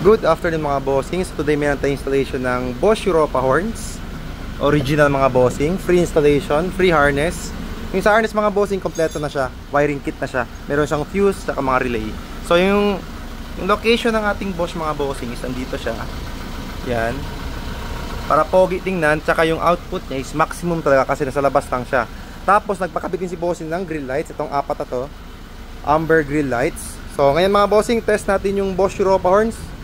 Good afternoon mga bossing. So today meron tayong installation ng Bosch Europa horns. Original mga bossing. Free installation, free harness. Yung sa harness mga bossing, kompleto na siya. Wiring kit na siya. Meron siyang fuse, saka mga relay. So yung location ng ating Bosch mga bossing is andito siya. Yan. Para pogi tingnan, tsaka yung output niya is maximum talaga kasi nasa labas lang siya. Tapos nagpakabit din si bossing ng grill lights. Itong apat na to. Amber grill lights. So ngayon mga bossing, test natin yung Bosch Europa horns.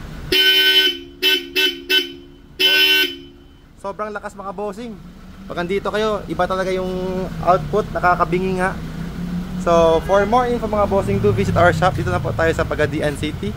Sobrang lakas mga bossing. Pag andito kayo, iba talaga yung output, nakakabingi nga. So for more info mga bossing, do visit our shop. Dito na po tayo sa Pagadian City,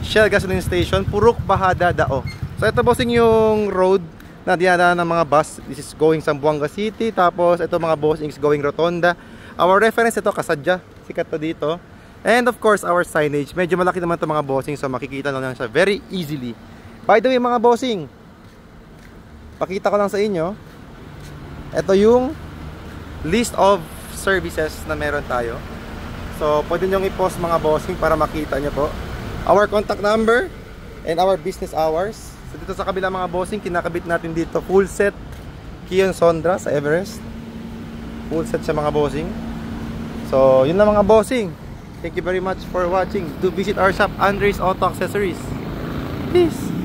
Shell Gasoline Station, Purok Bahada, Dao. So ito bossing yung road na dinadaan ng mga bus. This is going Zamboanga City. Tapos ito mga bossing is going Rotonda. Our reference ito Kasadya, sikat to dito. And of course our signage, medyo malaki naman ito mga bossing, so makikita lang siya very easily. By the way mga bossing, pakita ko lang sa inyo, ito yung list of services na meron tayo. So pwede nyo i-post mga bossing para makita nyo po our contact number and our business hours. So dito sa kabila mga bossing, kinakabit natin dito full set Kion Sondra sa Everest. Full set siya mga bossing. So yun lang mga bossing. Thank you very much for watching. Do visit our shop, Andres Auto Accessories. Peace!